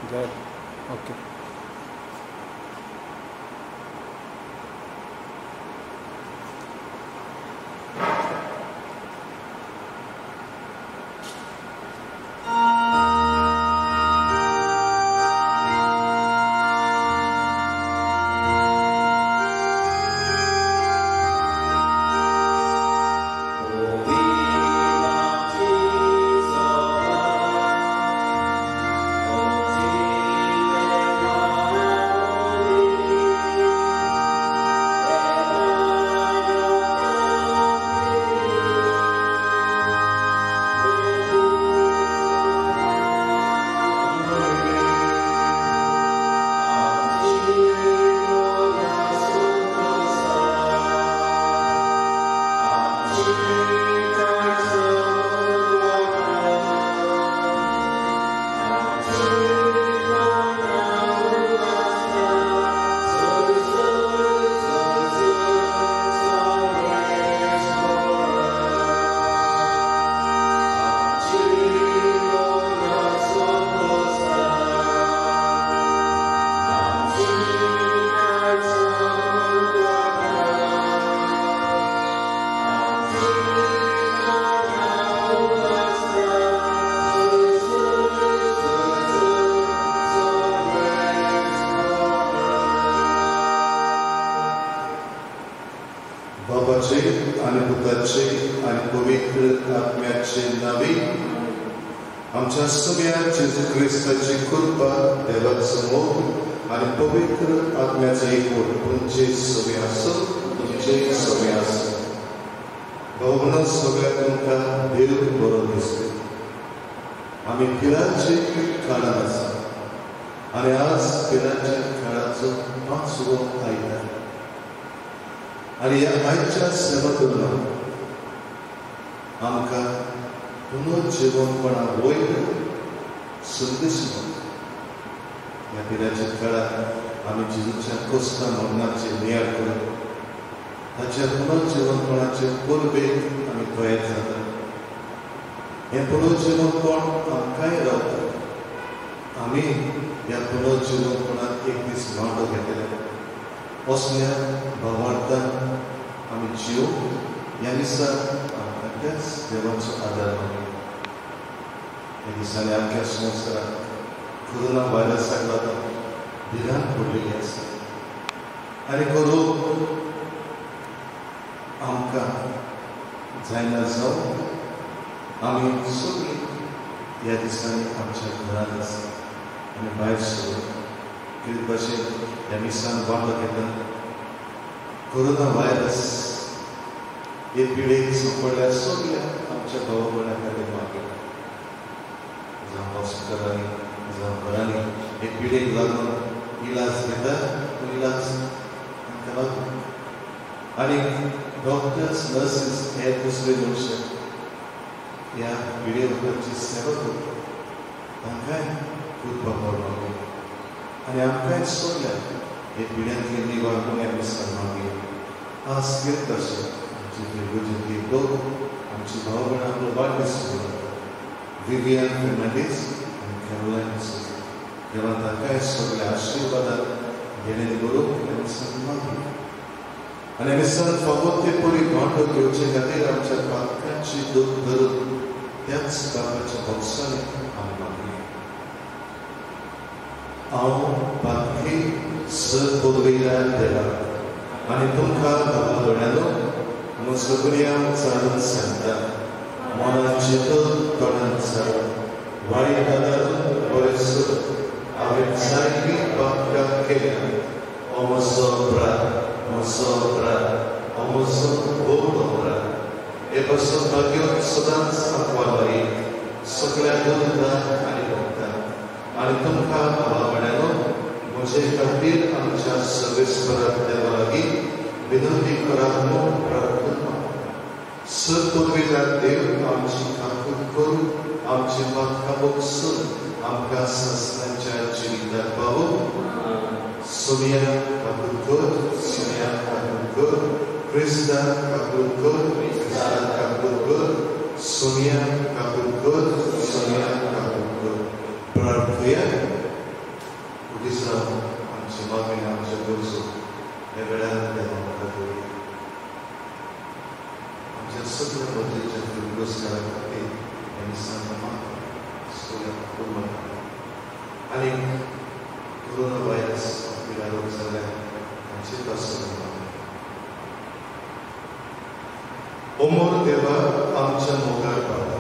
Good. Okay. बाबाचे आणि पुत्राचे आणि पवित्र आत्म्याचे नावे आमच्या सगळ्या जेजू ख्रिस्ताची कृपा, देवाचं मोग आणि पवित्र आत्म्याचा एकूण तुमचे सगळे असो, तुमचे सगळे असो. भावना सगळ्या तुमकां देव बरो दिसते. आम्ही पिराचे काळान आसा आणि आज पिराच्या काळाचो 5वो आयतार आणि ह्या आयच्या सेवेतून आमकां पुनर्जीवनपणा वयर संदेश मेळटा. ह्या पिराच्या काळात आमी जेजूच्या कोस्ता मरणाचे नियाळ करप, ताच्या पुनर्जीवनपणाचे परबेक आमी तयार जाता. हें पुनर्जीवनपण आमकांय रावता. आमी ह्या पुनर्जीवनपणांत एक दीस वांटो घेतले. असल्या भावार्थान आमी जियो ह्या दिसा आमकां त्याच देवाचो आदार मेळटा. ह्या दिसांनी आमच्या संवसारांत कोरोना व्हायरसाक लागून भिरांत पडलेली आसा आनी कोरोना आमकां जायना जावन आमी सगळीं ह्या दिसांनी आमच्या घरांत आसा आनी भायर सरून कितें भाशेन ह्या दिसान वांटो घेता. कोरोना व्हायरस हे पिडेक सांपडल्या सगळ्या आमच्या भावा भयणां खातीर मागयता. जावं हॉस्पिटलांनी जावं घरांनी हे पिडेक लागून इलाज घेता, तो इलाज तांकां लागून आनी डॉक्टर्स, नर्सीस हे दुसरे मनशां ह्या पिडे लोकांची सेवा करता. तांकांय खूब बाबा मागयता आनी आमकांय सगळ्यांक हे पिड्यांतली निवार ह्या दिसान मागयता. आज घेत तशें आमची वेगवेगळी लोक आमची भाव भयणां आपलो वाडदीस मनयता. विवियन फेर्नांडीस आनी कॅरोलायन डिसोजा. देवान तांकांय सगळ्या आशिर्वादान देणें करूंक ह्या दिसान मागयता. आनी ह्या दिसान फावो ते परी वांटो घेवचे खातीर आमच्या पातकांची दूख धरून त्याच बापाच्या भोवसाळी आमी मागया. हांव पातकी सर पदवीदार देवा आनी तुमकां बाबा भयणांनो म्हजो गुन्यांव चाळून सांगता. मनान चिंतून तोंडान सांग, वायट आदारून बरें सर हांवें जायतीं पातकां केल्यां. हो म्हजो अपराध, म्हजो अपराध, हो म्हजो व्हड अपराध. हे पासून भाग्योन सदांच आंकवारी सगळ्या दोतोरांक आनी भक्तांक आनी तुमकां बाबा भयणांनो म्हजे खातीर आमच्या सर्वेस्पराक देवा लागीं विनंती करात म्हूण प्रार्थना मागता. सर पदवीदार देव आमची काकूट करून आमची पातकां बगसून आमकां संस्थांच्या जिवितांत पावोवंक. सोनिया काकूट कर, सोनिया काकूट कर, क्रिस्ता काकूट कर, क्रिस्ता काकूट कर, सोनिया काकूट कर, सोनिया काकूट कर. प्रार्थया हे वेळार देवा म्हाका दिली आमच्या सगळ्या मजेच्या पुरस्कारा खातीर आमी सांगता पूर्ण आनी कोरोना व्हायरस रोग जाल्या हांची पासून ओमोर देवा आमच्या मोगार पावता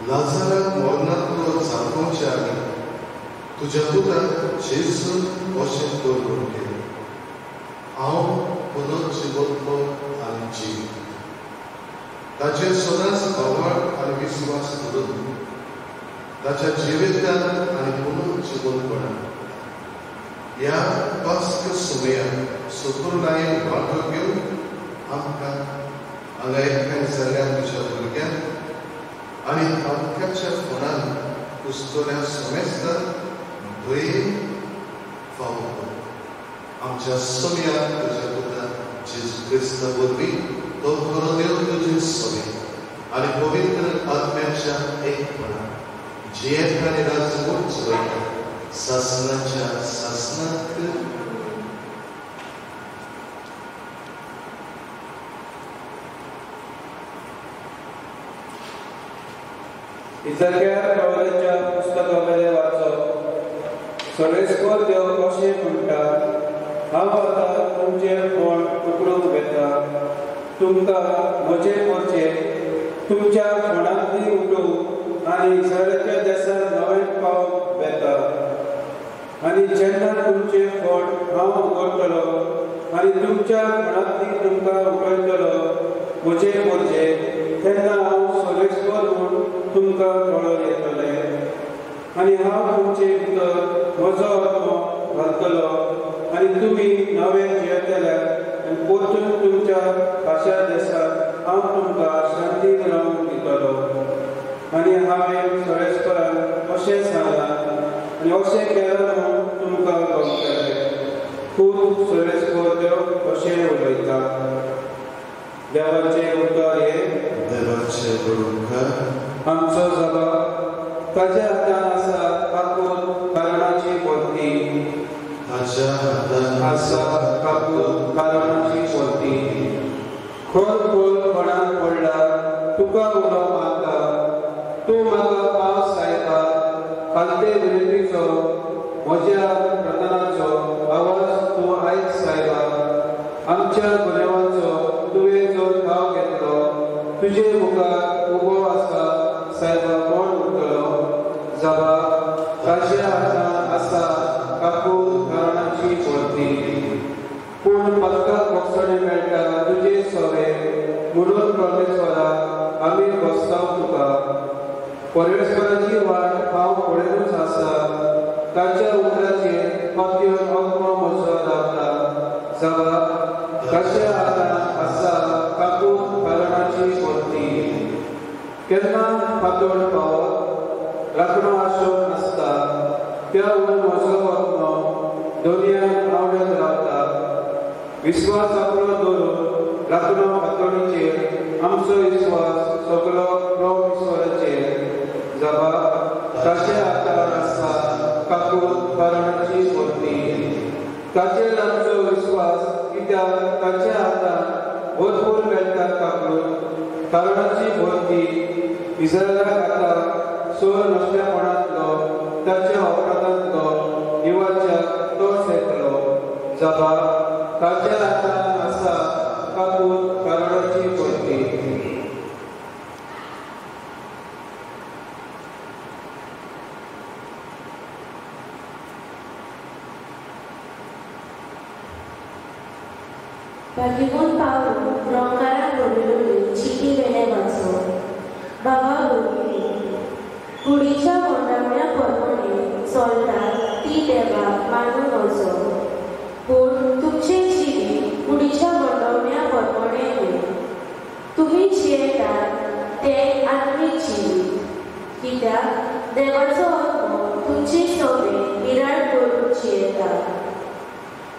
लाजाराक मरणांतलो जागोवचे आनी तुज्या पुताक जेजून अशें दवरून केलें हांव पुनः जिवतलो आनी जिवीत ताचेर सदांच आवाळ आनी विस्वास दवरून ताच्या जिवितांत आनी पुनः जिवंतपणांत ह्या पास्क सुमयाक सुकुरलायेन वांटो घेवन आमकां हांगा एकठांय जाल्ल्या तुज्या भुरग्यांक आनी तांकाच्या फोंडान कुस्तोऱ्या समेस्तान भयेन फावो कर आमच्या सुमयाक तुज्या पुता जेजू क्रिस्ता वरवीं तो खरो देव तुजे सोबे आनी पवित्र आत्म्याच्या एकपणान जियेत आनी राजवट चलयता सासनाच्या सासनाक इजाक्या प्रवादाच्या पुस्तकावेले वाचप सर्वेस्पर देव कशें म्हणटा हांव आतां तुमचें कोण उकडूंक वेता तुमकां म्हजे मोर्चे तुमच्या फोंडांतली उठूं आनी इस्रायलाच्या देशांत नवें पावक वेता आनी जेन्ना तुमचे फोंड हांव उगडटलो आनी तुमच्या फोंडांतली तुमकां उखलतलो म्हजे मोर्चे तेन्ना हांव सर्वेस्पर म्हूण तुमकां कळोन येतलें आनी हांव तुमचे भितर म्हजो आत्मो घालतलो आनी तुमी नवें जियेतल्यात आनी परतून तुमच्या खाशा देशांत हांव तुमकां शांतीन रावंक दितलो आनी हांवें सर्वेस्परान अशें सांगलां आनी अशें केलां म्हूण तुमकां गमतलें खूब सर्वेस्पर देव अशें उलयता देवाचें उतर हे देवाचें उतर आमचो जबाब ताच्या हातान आसा कापून कारणाची पोरती ताच्या हातान आसा कापून कारणाची पोरती खोल खोल कोणाक पडला तुका उलो मारता तूं म्हाका पावस सायता खालते विनंतीचो म्हज्या प्रार्थनाचो आवाज तूं आयज सायला आमच्या गुन्यांवाचो तुवें जो ठाव घेतलो तुजे मुखार उबो आसा सायबा कोण उरतलो जबाब ताच्या हातान आसा कापून कारणाची पोरती पूण पदकाक वखसणे मेळटा तुजे सोवे म्हणून परमेश्वरा आमी बसताव तुका परमेश्वराची वाट हांव पळयरूच आसा ताच्या उतराचेर पत्यो अग्म म्हजो रावता जबाब ताच्या हातान आसा कापून कारणाची पोरती केन्ना फातोड पावत राखणो आशोक नासता त्या उर म्हजो आत्मो दोनयाक आवडत रावता विश्वास आपलो दवरून राखणो फातोडीचेर आमचो विश्वास सगळो परमेश्वराचेर जबाब ताच्या हातान आसा कापून कारणाची पोरती ताचेर आमचो विश्वास कित्याक ताच्या हातान भरपूर मेळटा कापून कारणाची पोरती इस्रायलाक आतां सोर नश्टपणांतलो ताच्या अपराधांतलो जिवाच्या तोड सेतलो जबाब ताच्या हातान आसा कापून कारणाची पोरती Bagaimana Paulo berangkaran berburu citi bene masuk bawa bumi kudicha mondamnya pormone solta ti deva manu nozo pun तुमचे citi kudicha mondamnya pormone तुम्ही चियेता ते आत्मिक citi kita देवाचो आत्मो तुमचे सोबे विराट करून चियेता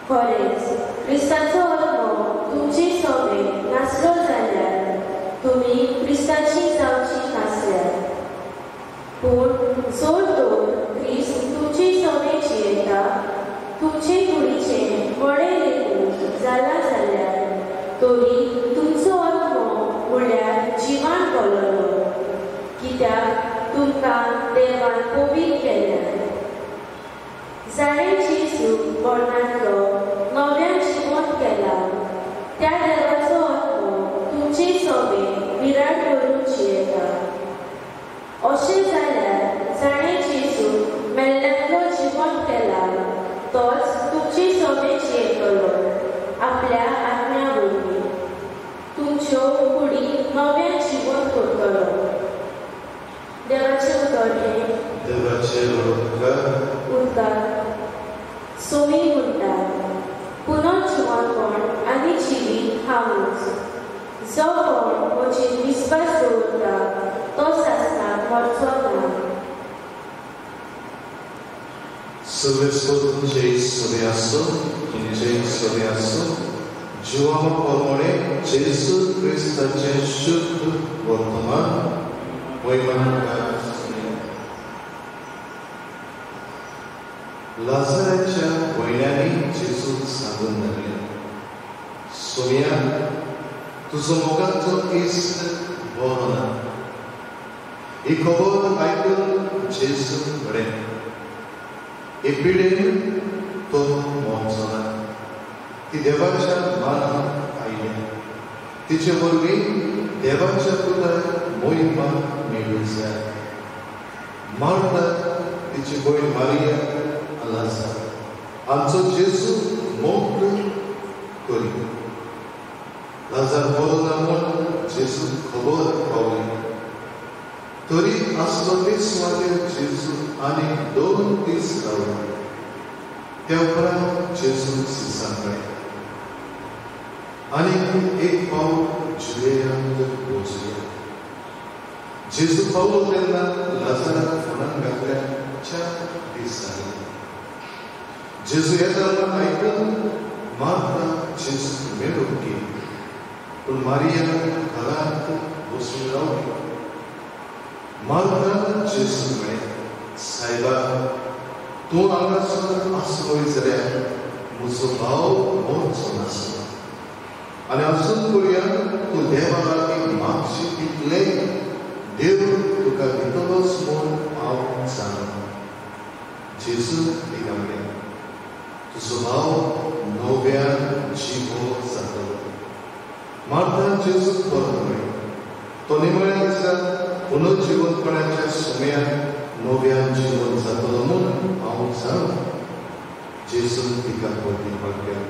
खरेंच क्रिस्ताचो आत्मो तुमचे सोबे नासलो जाल्यार तुमी क्रिस्ताची जावची नासल्यात पूण जोर तोर क्रिस्त तुमचे सोबे जियेता तुमचे कुडीचे व्हडे लेकून जाला जाल्यार तरी तुमचो आत्मो म्हणल्यार जिवान कळलो, कित्याक तुमकां देवान पवित्र केल्या. जाणें जेजू मरणांतलो नव्यान जिवंत केला, त्या देवाचो आत्मो तुमचे सवे विराट करून जियेता. अशें जाल्यार जाणें जेजू मेल्ल्यांतलो जिवंत केला, तोच तुमचे सवे जियेतलो आपल्या आत्म्या वरवीं. तुमच्यो कुडी नव्यान जिवंत करतलो. देवाचें उदकार सोमी म्हणटा, पुनर्जिवनपण आनी जिवीत हांवूच. जो कोण म्हजेर विस्वास दवरता तो सासणाक मरचो ना. तुमचे सवे आसो जिवाम प्रमाणे जेजू क्रिस्ताचे शुद्ध वर्तमान लाजराच्या वयल्यानी जेजू सांगून लागले, सोनिया तुजो मोगाचो इश्ट बरो ना. ही खबर आयकून जेजू घडे हे पिडेन तो मरचो ना. ती देवाच्या मानाक आयली. तिचे वरवीं देवाच्या पुताक मोहिमा मेळूंक जाय. मार्ता तिची भयण मारिया लाजार आमचो जेजू मोग करी. लाजार बरो ना म्हूण जेजू खबर पावली. तरी आसलो ते सुवातेर जेजू आनी 2 दीस रावलो. त्या उपरांत जेजू सिसाकडे आनी एक पावल जुडेयांत पोचलो. जेजू पावलो तेन्ना लाजाराक फुडान घातल्या 4 दीस जाले. जेजू येता म्हूण आयकून मार्ता जेजू मेळूंक गेली, पूण मारिया घरांत बसून रावली. मार्ता जेजू म्हणे, सायबा तूं हांगासर आसलोय जाल्यार म्हजो भाव मरचो नासलो. आनी अजून करुया तूं देवा लागीं मागशी तितलें देव तुका दितलोच म्हूण हांव जाणा. जेजू तिका म्हणे, तुजो भाव नव्यान जिवो जातलो. मार्ता जेजूक परत म्हणे, तो निमण्या दिसा पुनर्जिवंतपणाच्या सुमयान नव्यान जिवन जातलो म्हूण हांव जाणा. जेजून तिका परती पाडल्या,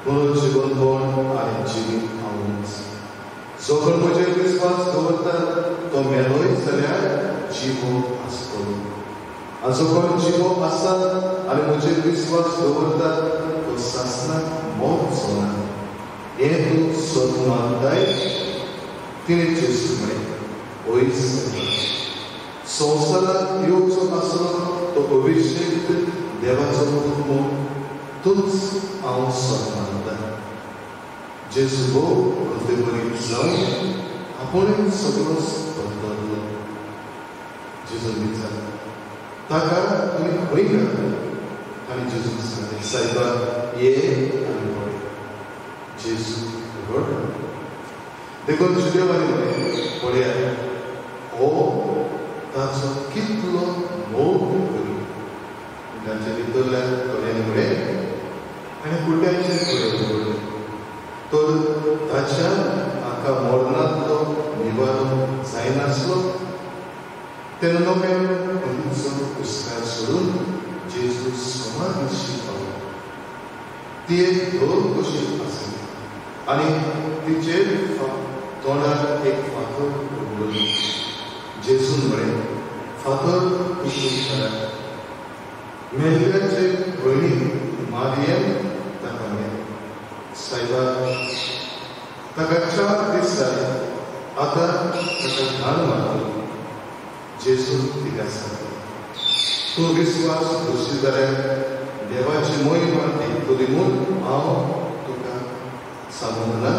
पुनर्जिवनपण आनी जिवीत हांवूच. जो कोण म्हजेर विस्वास दवरता तो मेलोय जाल्यार जिवो आसतलो. जो कोण जिवो आसा आनी म्हजेर विस्वास दवरता तो सासणाक मरचो ना. हें तूं सत मानताय? तिणें जेजूक म्हळें, ओय संवसारांत येवचो आसलो तो अभिषेक देवाचो पूत म्हूण तूंच हांव सत मानतां. जेजू भोव कसले बरी जावन आपुणूय सगळोच बदललो. जेजून विचारलें, ताका तुवें खंय घातलो? आनी जेजून सांगलें, सायबा ये आनी पळय. जेजू रडलो. देखून जुदेवानी म्हळें, पळयात हो ताचो कितलो मोग करी. ताचे भितरल्या थोड्यांनी म्हळें आनी कुट्याचेर फुडें दवरलें. तर ताच्या हाका मरणांतलो निवारो जायनासलो. तेन्ना नव्यान खंयचो कुस्कार सोडून जेजू समाधीशी पावलो. ती एक धोल कशी आसली आनी तिचेर तोंडार एक फातर उगडली. जेजून म्हळें, फातर उखलून काडात. मेल्ल्याचे भयणी मारियेन ताका म्हळें, सायबा ताका 4 दीस जाले, आतां ताका घाण मारतलो. जेजून तिका सांगलें, तूं विस्वास दवरशी जाल्यार देवाची मोहिमा दितली म्हूण हांव तुका सांगूंक ना.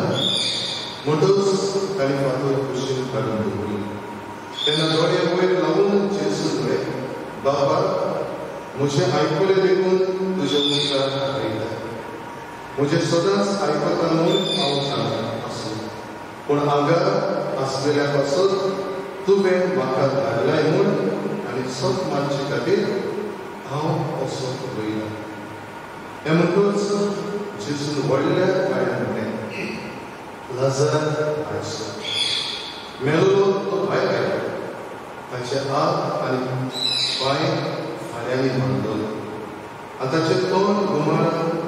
म्हणटच ताणें फातर कुशीन काडून दवरली. तेन्ना दोळे वयर लावून जेजू म्हळें, बाबा म्हजें आयकलें देखून तुज्या मुखार दाखयता. म्हजे सदांच आयकता म्हूण हांव सांगता आसूं, पूण हांगा आसलेल्या पासून तुवें म्हाका धाडलाय म्हूण आनी सोप मानचे खातीर हांव असो रोयला. हें म्हणटच जेजून व्हडल्या पांयान म्हणलें, लाजार भायर सर. मेलोलो तो भायर आयलो. ताचे हात आनी पांय फाल्यांनी बांदलोले आनी ताचें तोंड गुमाळान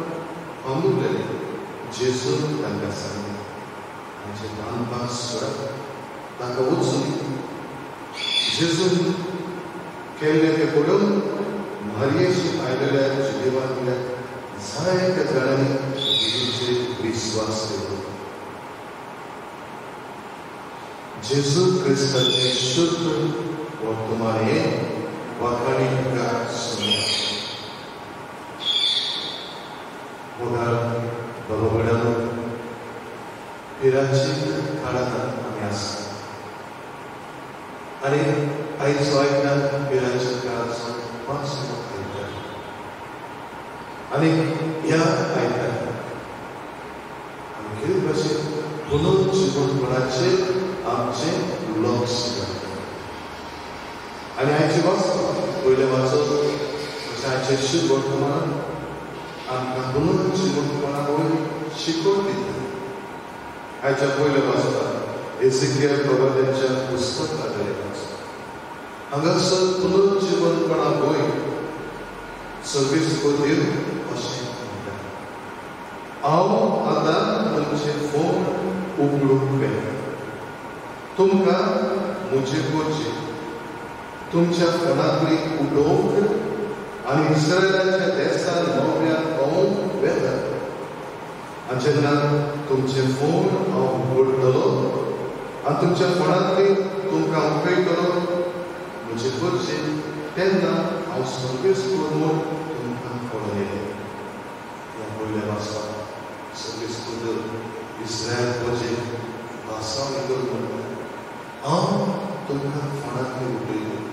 बांदूलेलें. जेजून तांकां सांगलें, ताचें बांदपाक सोडात, ताका वचून. जेजून केल्लें तें पळोवन मारयेची आयलेल्या जिदेवांतल्या जायत्या जाणांनी जेजूचेर विस्वास केलो. जेजू क्रिस्ताचें शुद्ध वर्तमान हें वाखाणींका सुणया. मोगाळ बाबा वडालो पिराची काळांत आमी आसा आनी आयज आयकता पिराच्या काळाचो 5 आयतार. आनी ह्या आयतार आमी कितें भाशेन पुनर्जीवनपणाचेर आमचें लक्ष घालता. आनी आयची वाचप पयलें वाचप अशें आयचें शुद्ध वर्तमान आमकां पुनर्जीवनपणा वयर शिकोवन दिता. आयच्या पयलें वाचपाक एझेकियल प्रवाद्याच्या पुस्तकांतलें वाचप. हांगासर पुनर्जीवनपणा वयर सर्वीस देव अशें म्हणटा, हांव आतां तुमचें फोन उगडूंक मेळटा. तुमकां म्हजे कोचे तुमच्या फोनांतली उडोवंक आनी इस्रायलाच्या देशान नव्यान पावोवंक वेता. आनी जेन्ना तुमचे फोन हांव उगडटलो आनी तुमच्या फोनांतली तुमकां उकळटलो म्हजे कोचे, तेन्ना हांव सर्वीस म्हूण तुमकां पळोवन येयलें. ह्या पयल्या वाचपाक सर्वीस इस्रायल कोचे भासां भितर म्हणटा, हांव तुमकां फोनांतली उकळयलें,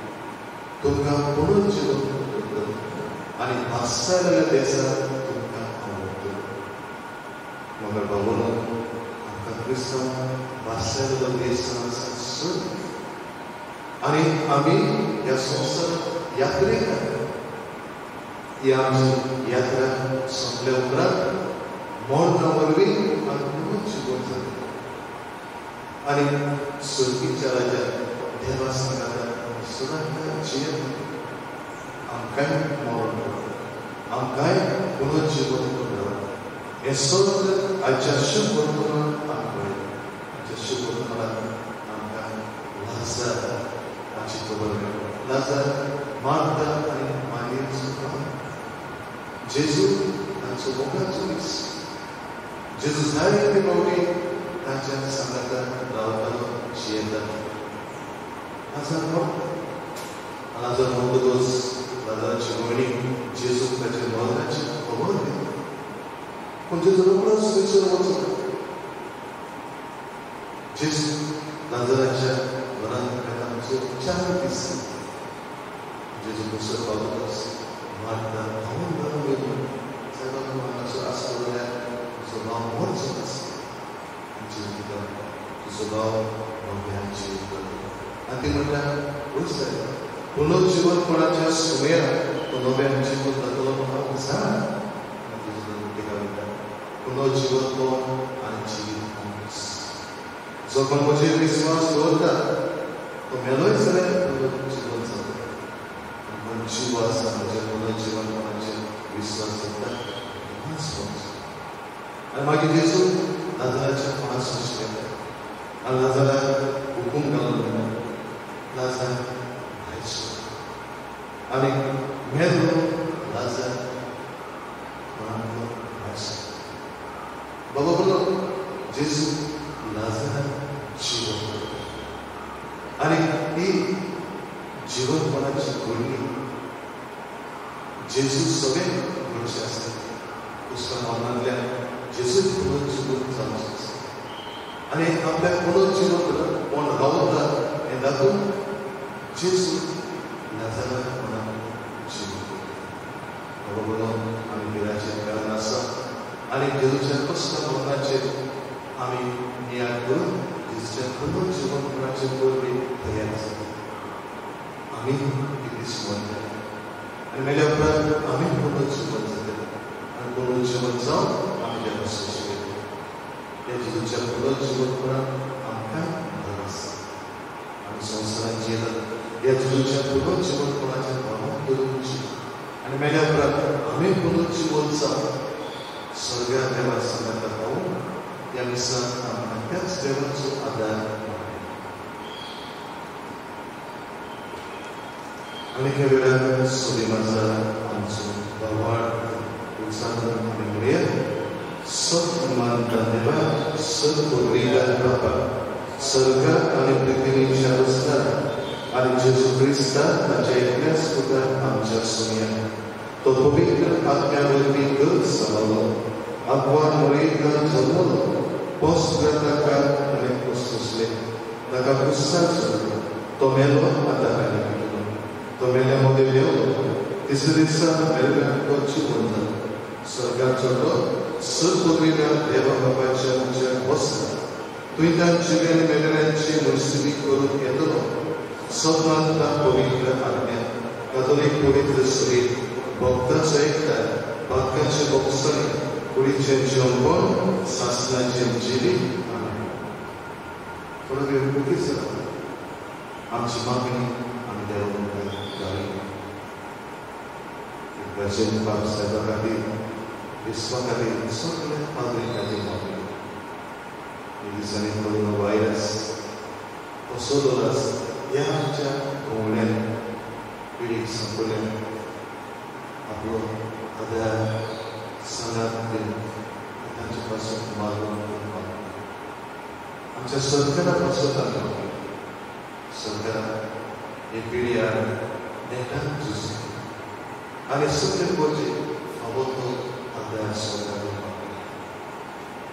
तुमकां पुनर्जीवन करतलो आनी भासायल्या देशांत तुमकां हांव व्हरतलो. मगर बाबूनो, आमकां क्रिस्तांव भासायल्या देशांत सोद आनी आमी ह्या संवसारांत यात्रेक आसा. ही आमची यात्रा सोंपल्या उपरांत मरना वरवीं आमी पुनर्जीवन जाता आनी सर्गीच्या राजा देवा सांगाता सदांच जियेत. आमकांय मरण करता, आमकांय पुनर्जीवन करता. हें सगळें आयच्या शुभ वर्तमानांत आमकां आयच्या शुभ वर्तमानांत आमकां लाजार हाची खबर मेळटा. लाजार मार्था आनी मारयेचो भाव. जेजू तांचो मोगाचो दीस. जेजू जायते फावटी तांच्या सांगाताक रावतालो, जियेतालो. लाजार मरता. लाजार मरतकच लाजाराची भयणी जेजूक ताच्या मरणाची खबर दिता. पूण जेजू रोखडोच थंयसर वचना. जेजू लाजाराच्या घरांत तांचो 4 दीस. जेजू थंयसर पावतकच मार्था धांवून धांवून येवन सायबा तूं हांगासर आसलो जाल्यार तुजो भाव मरचो नासलो. जेजू म्हणटा, तुजो भाव नव्यान जिवीत करतलो. आनी ती म्हणटा, वच सायबा, पुनर्जीवनपणाच्या सुमेर तो नव्यान जिवीत जातलो म्हूण हांव जाणा. जेजू तिका म्हणटा, पुनर्जीवनपण आनी जिवीत हांवूच. जो कोण म्हजेर विस्वास दवरता तो मेलोय जाल्यार पुनर्जीवन जाता. पण जीव आसा म्हज्या पुनर्जीवनपणाचेर विस्वास दवरता तेन्नाच वच. आनी मागीर जेजू लाजाराच्या फोनार शिरता आनी लाजाराक हुकूम घालून म्हणटा, लाजार भायर सर. आनी मेलो लाजार फोनांतलो भायर सर. बाबा बोलो, जेजू लाजाराक जिवंत करता. आनी ही जिवंतपणाची घडणी जेजू सगळें घडचें आसता. दुसऱ्या मरणांतल्यान जेजू पुनर्जीवन जावचें आसता. आनी आपल्याक पुनर्जीवन रावता हें दाखोवन जेजू लाजाराक फोनांत जिवंत करता. बाबा बोलो, आमी पिराचें कारण आसा आणि जेजूच्या कष्ट मरणाचेर आमी नियाळ करून जेजूच्या खरो जीवनपणाचे वरवी तयार जाता. आमी क्रिस्त म्हणटा आणि मेल्या उपरांत आमी खरो जीवन जाता आणि खरो जीवन जावन आमी देवाक सोशियेता. या जेजूच्या खरो जीवनपणान आमकां भर आसा. आमी संवसारांत जियेतात या जेजूच्या खरो जीवनपणाच्या भावान धरुची आणि मेल्या उपरांत आमी खरो जीवन जावन स्वर्गांत देवा संगाता पावून या मिसांत आमकां त्याच देवाचो आदार आणि ह्या वेळार सुदैमाचा आमचो भरवाड उत्साहान आमी म्हणया सन्मान देवा सद्गोविंदा बाबा स्वर्गांत आनी पृथ्वीर ज्या आसता आनी जेजू क्रिस्ता ताच्या एकल्याच पुताक आमच्या सुमया तो पवित्र आत्म्या वरवीं घर सांबाळलो आगवान मरेंतल्यान जल्मलो पोसग्रताकार आनी कुसले ताका कुस्सार चडलो तो मेलो आतां आनी उठलो तो मेल्या मदें देंवलो तिसऱ्या दिसा मेल्ल्यान तो जिवंत जालो स्वर्गांत चडलो सद्गोविंदा देवा बापाच्या उज्यान बसला तुवें तां जिवें मेल्ल्यांची मुर्सिदी करून येतलो सन्मानता पवित्र आत्म्या कातोलीक पवित्र शरीर भक्तांचो एकठांय बाकांचे भोगसणी कुडीचें जेवण सासणाचें जिवीत थोडो वेळ मुगीच जाता. आमची मागणी आमी देवाक घाली एकदाचें बाब साहेबा खातीर विस्वा खातीर सगळ्या पाद्री खातीर मागणी. ह्या दिसांनी कोरोना वायरस असो दोलास ह्या आमच्या भोंवड्यान पिडीक संपल्यान आपलो आदार सणात दिन तांचे पासून मागून आमच्या सरकारा पासून आमी सरकार ही पिढी नेटान झुजली आनी सगळे गोचे फावो तो आदार सरकार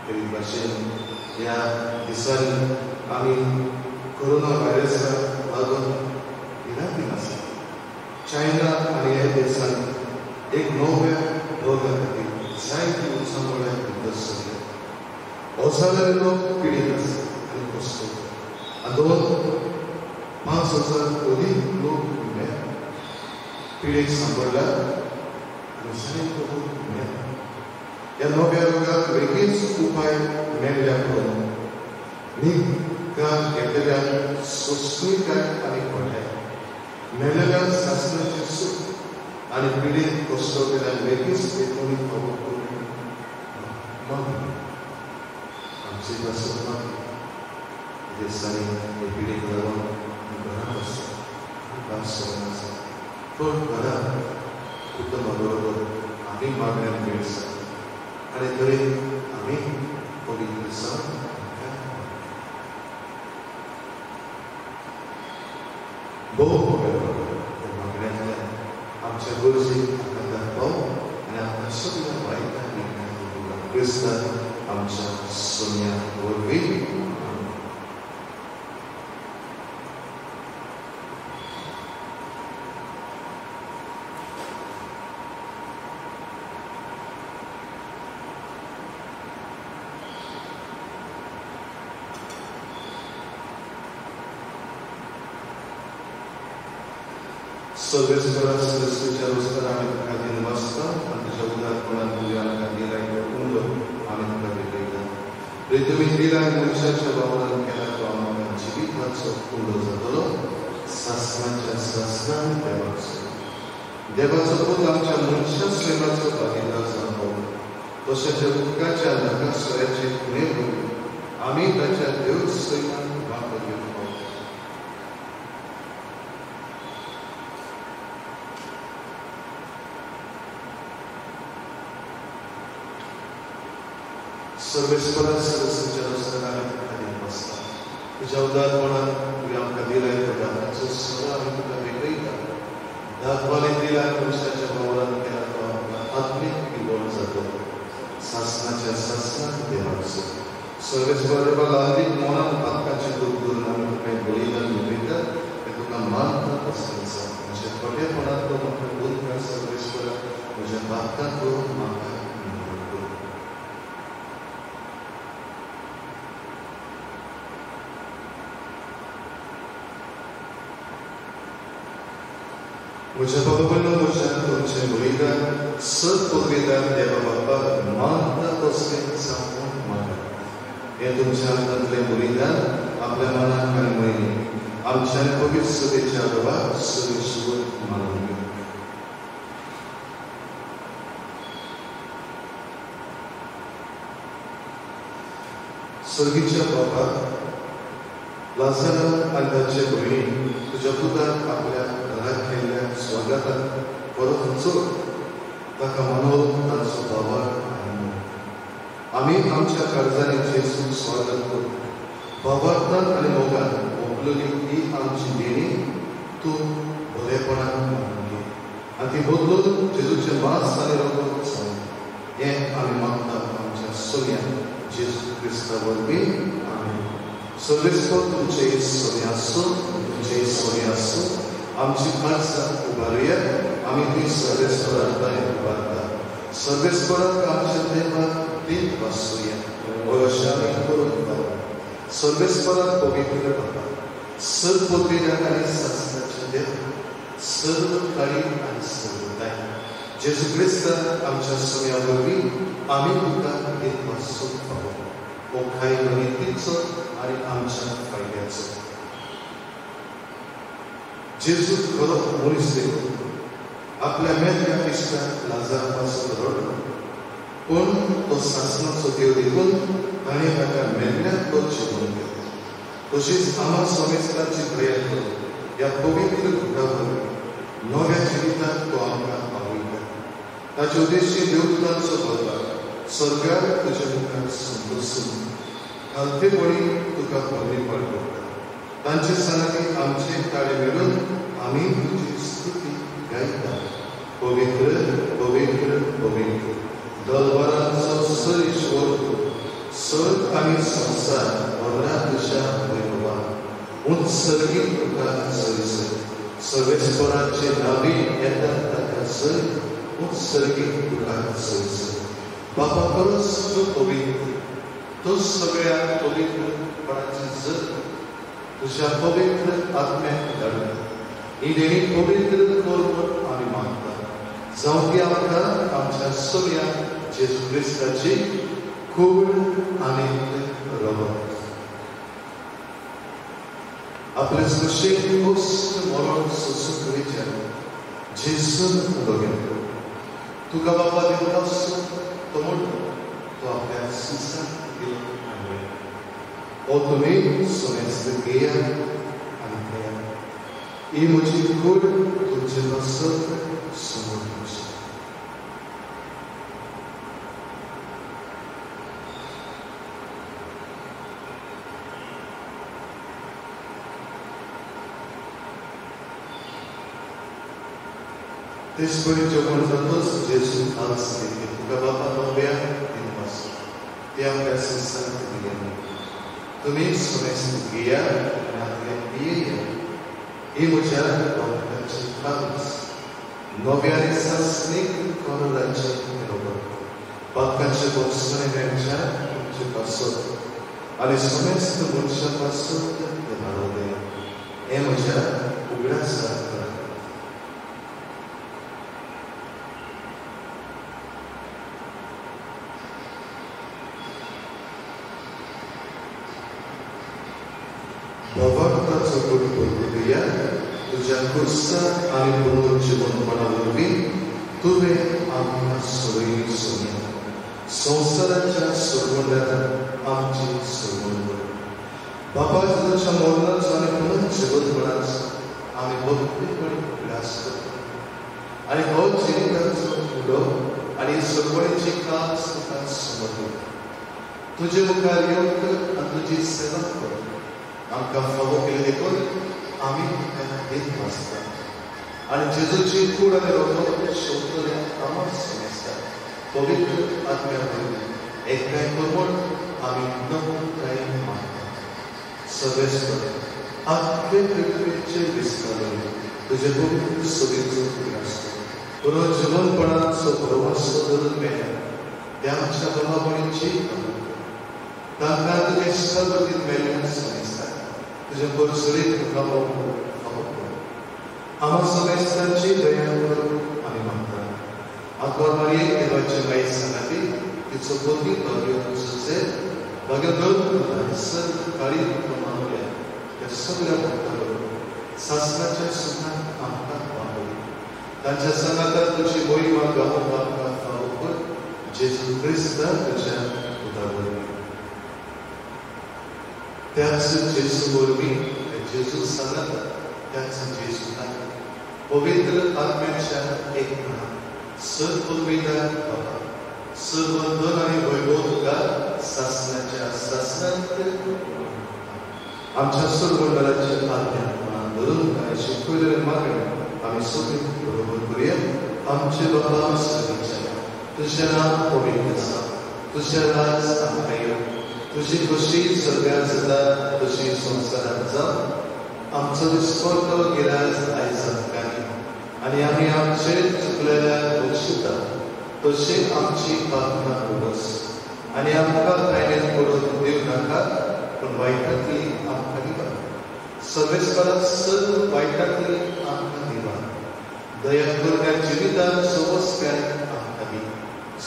तरी भाशेन ह्या दिसांनी आमी कोरोना वायरसाक लागून भिरांतीन आसा. चायना आनी ह्या देशांत एक नव्या रोगा खातीर जायती उत्सवां भितर सरले. ओसालेले लोक पिडीत आसा आनी कश्ट आनी 2,500 अदीक लोक मेळ्ळे पिडीक सांपडला आनी जायतो लोक मेळ्ळे. ह्या नव्या रोगाक वेगळीच उपाय मेळ्ळ्या पळोवन निकाल घेतल्यान सोंसणीकाय आनी खोटाय मेळ्ळेल्या शासनाचें सूख आनी पिडीत कश्ट केल्यान वेगळीच देखून फावो करून आमची पासून मागणी देशांनी हे पिडीक लागून घरांत आसा काम सोडून आसा पूण घरांत कुटुंबा बरोबर आमी मागण्यांत मेळसा आनी तरी आमी पवित्र जावन भोव मागण्यांतल्यान आमच्या गरजेक आकार पावूं आनी आमकां सगळ्या वायटांक निर्णय क्रिस्तान आमच्या सोन्या वरवीं सर्वेश्वरा सदस्याच्या रोजगार आमी तुका दिनवासता आनी तुज्या उदारपणान तुवें आमकां दिलाय तो उंडो आमी तुका भेटयता. रे तुमी दिलाय मनशाच्या वावरान केला तो आमकां जिविताचो उंडो जातलो सासणाच्या सासणान देवाचो देवाचो पूत आमच्या मनशा सेवाचो भागीदार जावं तशेंच उदकाच्या नाकासऱ्याचे खुणे भरून आमी ताच्या देव सैमान वापर घेवपाक सर्वेश्वरा सदस्याच्या रोजगार आमी तुका दिनवासता तुज्या उदारपणान तुवें आमकां दिलाय तो दानाचो सोरो आमी तुका भेटयता. दातवाने दिलाय मनशाच्या वावरान केला तो आमकां आत्मीक निवड जातलो सासणाच्या सासणान देवाचो सर्वेश्वर देवा लांबीक मोनान आत्म्याचें दूख करून आमी तुका बलिदान भेटयता हें तुका मानता पसंत म्हज्या खोटेपणान तो म्हाका दूर कर सर्वेश्वरा म्हज्या बापान तो म्हाका म्हज्या बाबाकडलो म्हज्या तुमचे मुळीदार सत पदवीदार देवा बापाक मानता तसलें जावून मागा. हे तुमच्या अंतरांतले मुळीदार आपल्या मनाक आनी मयनी आमच्या पवित्र सभेच्या बाबा सगळी सुवत मानून घेऊ. सर्गीच्या बाबा लाझारा आनी ताचे भयणी तुज्या पुताक आपल्या घरात केल्ल्या स्वागताक परत चड ताका मनोवन ताचो बाबार आमी आमच्या काळजांनी जेजूक स्वागत करू. बाबार्थान आनी मोगान मोकलली ही आमची देणी तूं बरेपणान मानून घे आनी ती बदलून जेजूचे मांस आनी रगत जावं हें आमी मागता आमच्या सोन्या जेजू क्रिस्ता वरवीं. आमीन. सर्वेस्पर तुमचे सोने आसूं, तुमचे सोने आसूं. आमची काळजां उबारुया. आमी ती सर्वेस्पराक उबारता. सर्वेस्पराक आमच्या देवाक दिन वासुया. अशें आमी करून जावं. सर्वेस्पराक पवित्र बाबा, सर्व पदवीदार आनी शास्त्राचे देव, सर्व काळी आनी सर्वताय जेजू क्रिस्ता आमच्या सोन्या वरवीं आमी तुका दिन वासूंक फावो. हो खाय नितीचो आनी आमच्या फायद्याचो. जेजू खरो मनीस देखून आपल्या मेल्या इश्टाक लाजार पासून रडलो, पूण तो सासणाचो देव देखून ताणें ताका मेल्ल्यान तो जिवन दिलो. तशीच आम्हा सोमेस्ताची दया करून ह्या पवित्र घुटा वरवीं नव्या जिविताक तो आमकां पावयता. ताचे उद्देशी देवदूतांचो बळगार स्वर्गार तुज्या मुखार संतोसून घालतेपणी तुका पळय करता. तांचे सनाती आमचे ताळे मेळून आमी तुजी स्तुती गायता. पवित्र पवित्र पवित्र दलबरांचो सर ईश्वर तूं. सर्ग आनी संवसार वरा तुज्या वैभवान उत्सर्गीत तुका सरीसर. सर्वेस्पराचे नावी येता ताका सर उत्सर्गीत तुका सरीसर. बापा परस तूं पवित्र, तूं सगळ्या पवित्रपणाची जर तुज्या पवित्र आत्म्याक धाडटा. ही देणी पवित्र कर म्हूण आमी मागता. जावं ती आमकां आमच्या सोन्या जेजू क्रिस्ताची खूब आनीक रगत आपले सृश्टीन गोश्ट मरण सोसूंक विचार जेजून उबो केलो. तुका बाबा देव आसूं तो म्हणटा तो आपल्या सुसाक दिलो आनी हो तुमी सोमेस्त घेया आनी घेया. ही म्हजी कूड तुमचे नसत समोर तुमची. तेचपरी जेवण जातोच जेजू हांस दिले. तुका बाबा नव्या दिन वासूं ते आपल्या संसाराक दिले. तुमी सोमेस्त घेया आनी आपले पियेया. ही म्हज्या बापाची खास नव्या दिसासनीक कोरोनाचे रगत बापाचे बोसणे मेळच्या तुमचे पासत आनी सोमेस्त मनशा पासत ते मारोदे. हें म्हज्या उगडासाक बाबाताचो कुटुंब तुझ्या कुर्सा आणि पुनर्जीवनपणा वरवीं तुवें आमकां सोयी सोन्या संवसाराच्या सोडवणाऱ्यान आमची सोडवण कर. बाबा तुझ्या मरणाचो आनी पुनर्जीवनपणाचो आमी भक्तीपणी अभ्यास करता आनी हो जिविताचो फुडो आनी सोडवणेची कास तुका समर्पित. तुजे मुखार येवंक आनी तुजी सेवा कर. आमकां फावो केले देखून आमी तुका देत वाचता आनी जेजूची कूड आनी रगत शोधलेल्या कामाक समजता. पवित्र आत्म्या वरवीं एकठांय कर म्हूण आमी नम्रताय मागता. सर्वेस्पर आख्खे पृथ्वीचेर विस्तारून तुजे पवित्र सभेचो प्रयास कर. पुनर्जीवनपणाचो प्रवास धरून मेळ्ळा त्या आमच्या बाबापणीची तांकां तुजे सर्व दीन मेळ्ळ्यान समजता. तुझे परसरीत आम्हा सगळ्यांची दया कर आम्ही म्हणतात. आत्मा मारिये देवाची माई सांगाती तिचं पोती भाग्य तुझे भाग्य दोन सर्व काळी मानवल्या त्या सगळ्या भक्तांवर शासनाच्या सुखात आमका पावली. त्यांच्या संगातात तुझी मोहिमा गावून आमका पावकर जेजू ख्रिस्त तुझ्या उदाहरण त्याच जेजू बोलवी जेजू सांगत त्याच जेजू नाही पवित्र आत्म्याच्या एक म्हणा सर्व वेदा बाबा सर्व धन आणि वैभव तुला शासनाच्या शासनात आमच्या सर्व मंडळाची आज्ञा धरून आणि शिकवलेले मार्ग आम्ही सगळे बरोबर करूया. आमचे बाबा सगळीच्या तुझ्या नाम पवित्र तुझ्या राज आमकाय तुझी खुशी सगळ्यात जाता तुझी संसारात जा आमचं स्पर्ध गिराज आयचा काही आणि आम्ही आमचे चुकलेल्या गोष्टीता तसे आमची प्रार्थना करूस आणि आमका कायदे करून देऊ नका पण वाईटातली आमका दिवा सर्वेस्परात सर्व वाईटातली आमका दिवा दया करण्या जीवितात सोबत आमका दी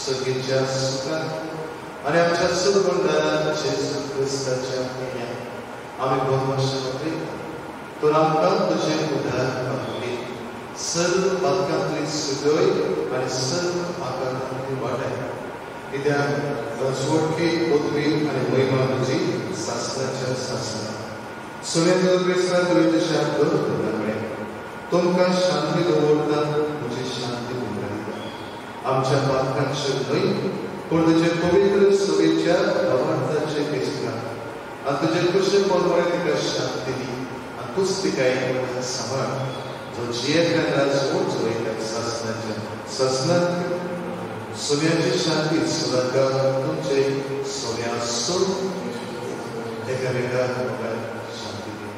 सगळीच्या सुखात आणि आमच्या सर्व मंडळात जेजू ख्रिस्ताच्या आम्ही बहुमत तो आमका तुझे उद्धार पावले सर्व बातकांतली सुगय आणि सर्व आकारांतली वाटाय कित्या रजवटकी पदवी आणि महिमा तुझी शास्त्राच्या शासना सुनेंद्र ख्रिस्ता तुझे शांत दरम्यान तुमका शांती दवरता तुझी शांती उमरायता आमच्या बातकांचे नाही पण तुझे पवित्र सभेच्या अवार्ताचे बेसला आणि तुझे खुशी पडवळे तिका शांती दी आणि तूच तिकाय सांभाळ जो जियेच्या राजवट जो एक शासनाच्या शासनात सोन्याची शांती सुधाका तुमचे सोन्या सोड एकामेकांना शांती दे.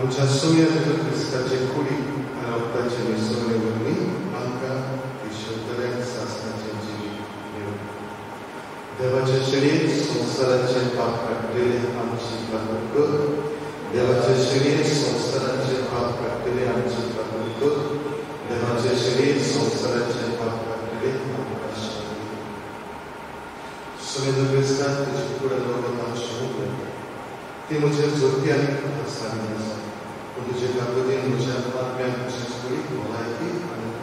आमच्या सोन्या ख्रिस्ताचे कुडी आणि रक्ताचे मिसळणेवरली आमका ईश्वरतल्या शासनाचे जीवित देव देवाचे शरीर संसाराचे पाप काढलेले आमची पातळ कर देवाचे शरीर संसाराचे पाप काढलेले आमची पातळ कर देवाचे शरीर संसाराचे पाप काढलेले आमका शांती सुमेध ख्रिस्तात तुझी पुढे लोकांना शोध ती मुझे जोडती आणि सांगण्याचा तुझे कागदी मुझ्या आत्म्या तुझी स्फुरित माहिती आणि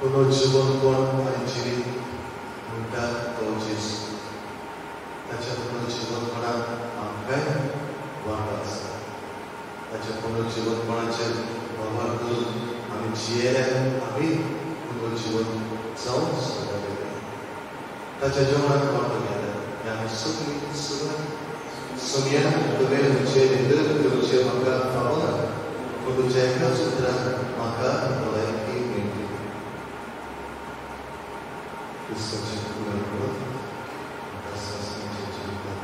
पुनर्जीवन कोण आणि जीवित म्हणटा तो जेजू त्याच्या पुनर्जीवनपणात आमकांय वाटा आसा त्याच्या पुनर्जीवनपणाचे व्यवहार करून आमी जियेल्याक आमी पुनर्जीवन जावंक सोदले त्याच्या जेवणात वाटो गेल्या आमी सगळीं सोन्या तुवें म्हजे भितर तुजे म्हाका फावना पूण तुज्या एकाच उतरान म्हाका भलायकी मेळटली. Cristoचे पुनर् करत शासनाचे जिवितात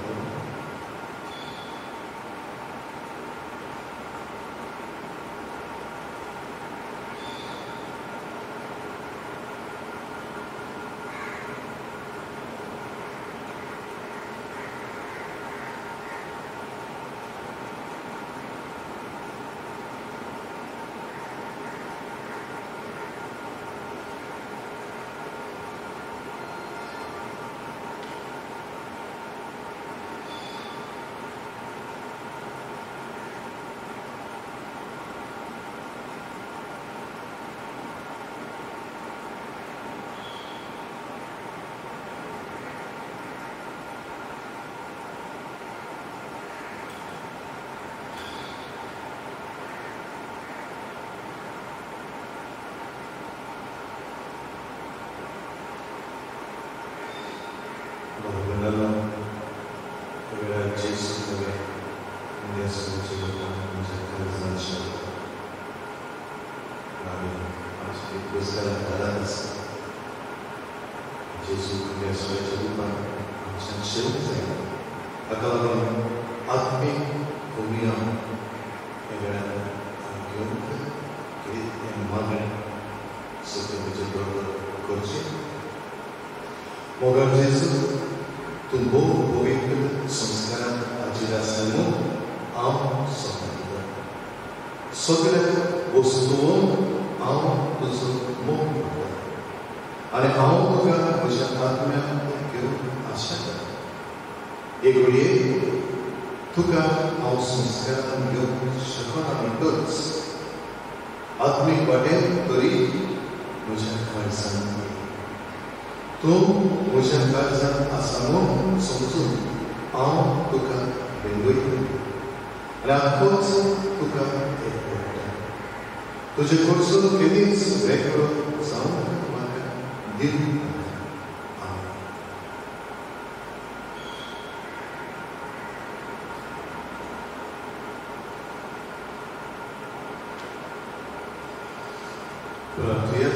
कितें मागणें सगळें म्हजे बरोबर करचें. मोगाळ जेजू, तूं भोव पवित्र संस्कारांत हाजीर आसा म्हूण हांव समजतां. सगळ्या वस्तूंक हांव तुजो मोग करतां आनी हांव तुका म्हज्या आत्म्यान घेवन आशा करतां. एक वेळेर तुका हांव संस्कारांत घेवंक शकना म्हणटच आत्मीक वाटेन तरी म्हज्या काळजांत ये. तूं म्हज्या काळजांत आसा म्हूण समजून हांव तुका भेंडयता आनी आख्खोच तुका एक करता. तुजे कडसून केदींच वेगळो जावंक म्हाका दिवं. प्रार्थया.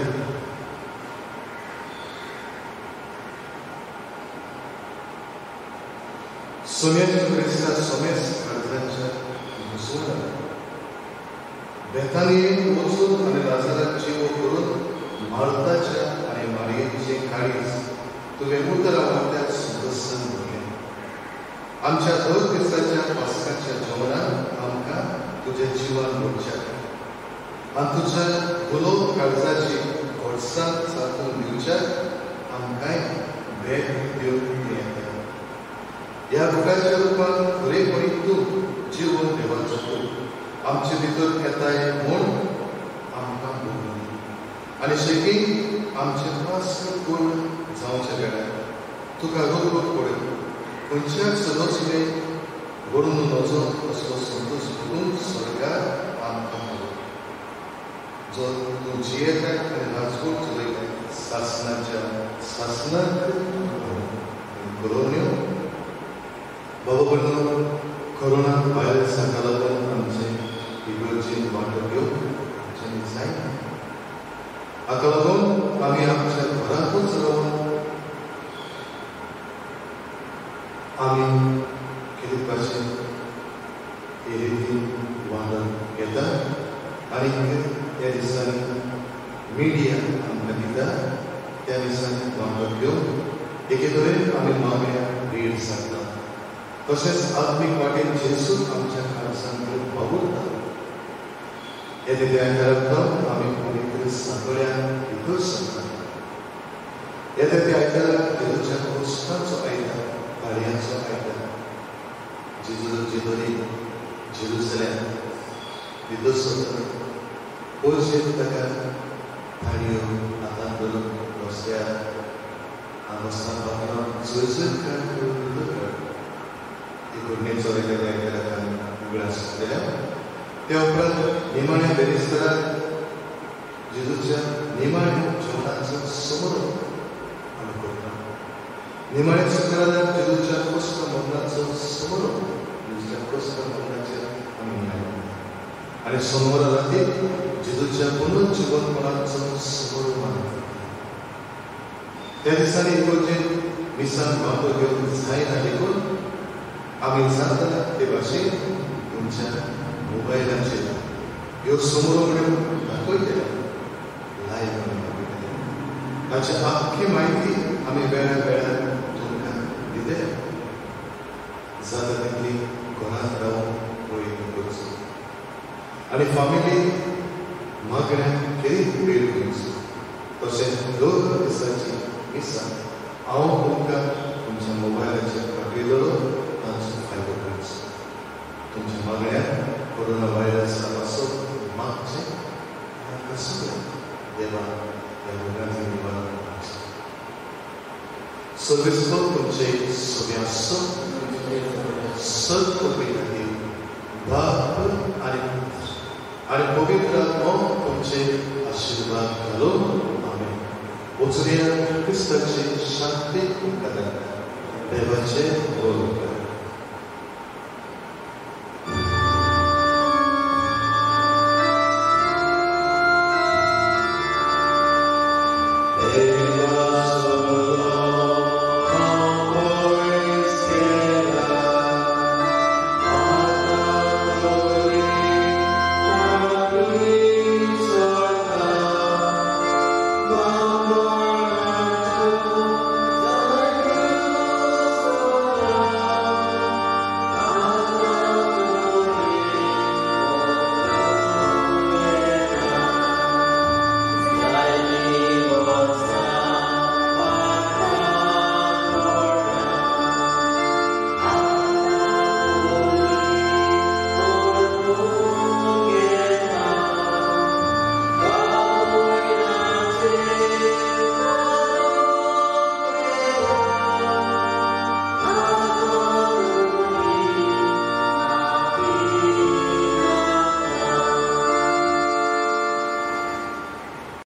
सोम्याच्या क्रिस्ता सोमेस काळजांच्या घुसवण बेतानियेक वचून आनी लाजाराक जिवो करून मार्ताच्या आनी मारयेचें काळीज तुवें उतर आवडट्याक सुदर्शन भरलें. आमच्या दर दिसाच्या पासकाच्या जेवणाक आमकां तुज्या जिवान भरच्याक आनी तुज्या उलोव काळजाची घोडसाण साथून दिवच्याक आमकांय भेट दिवंक येता. ह्या बुकाच्या रुपान खरेपणी तूं जिवन देवाचो तूं आमचे भितर येताय म्हूण आमकां भोगली आनी शेकी आमचे पास पूर्ण जावचे वेळार तुका रोखोक पडय. खंयच्याच सदोसले व्हरून नजो असलो संतोश करून स्वर्गार आमकां जो तूं जियेता आनी राजकोट चलयता सासणाच्या सासणाक करोन्यो. बाबा बनो कोरोना व्हायरसाका लागून आमचे इगर्जेन वांटो घेवंक जायना. हाका लागून आमी आमच्या घरांतूच रावन आमी कितें भाशेन हे रितीन वांटो घेता आनी त्या दिसांनी मिडिया आमकां दिता त्या दिसांनी वांटो घेवन एके तरेन आमी मागण्या रीड सांगता. तशेंच आत्मीक वाटेन जेजू आमच्या काळजांत वावुरता. येते त्या आयताराक आमी पवित्र सांखळ्यान भितर सरता. येते त्या आयताराक जेजूच्या क्रोस्ताचो आयतार, पाळयांचो आयतार. जेजू जेदोरी जेरुसलेम भितर सरता. पयशे ताका थाळयो हातांत धरून बसल्यार हांगासर पात्रांव चळचळ करून घडणेचो उगडास केल्या. त्या उपरांत निमाण्या बेरेस्ताराक जेजूच्या निमाण्या जेवणाचो समारोप आमी करता. निमाण्या शुक्राराक जेजूच्या कश्ट मरणाचो समारोप जेजूच्या कश्ट मरणाचेर आमी नियाळ करता आनी सोमवारा राती जेजूच्या पुनर्जीवनपणाचो समारोप आमी करता. त्या दिसांनी इगर्जेन मिसान वांटो घेवंक जायना देखून आमी सांगता ते भाशेन तुमच्या मोबायलाचेर ह्यो समारोप दाखयतले लायव्ह आमी दाखयतले. ताची आख्खी म्हायती आमी वेळा वेळार तुमकां दितले. जाता तितली घरांत रावन पळयत करचो आनी फामिली मागण्यांक केरीत वेळ घेवचो. तशेंच दर दिसाची मिसां हांव तुमकां तुमच्या मोबायलाचेर पाठयतलो. तांचो फायदो घेवचो. तुमच्या मागण्याक कोरोना व्हायरसा पासून मागचें ताका सगळ्यांक देवा ह्या रोगाचें निवारण करचें. सर्वेस्को तुमचे सगळ्यांचो सदपती खातीर बाप आनी पवित्र आत्मो तुमचे आशिर्वाद घालून आमेन. वचून क्रिस्ताची शांती तुमकां धाडटा. देवाचें बोल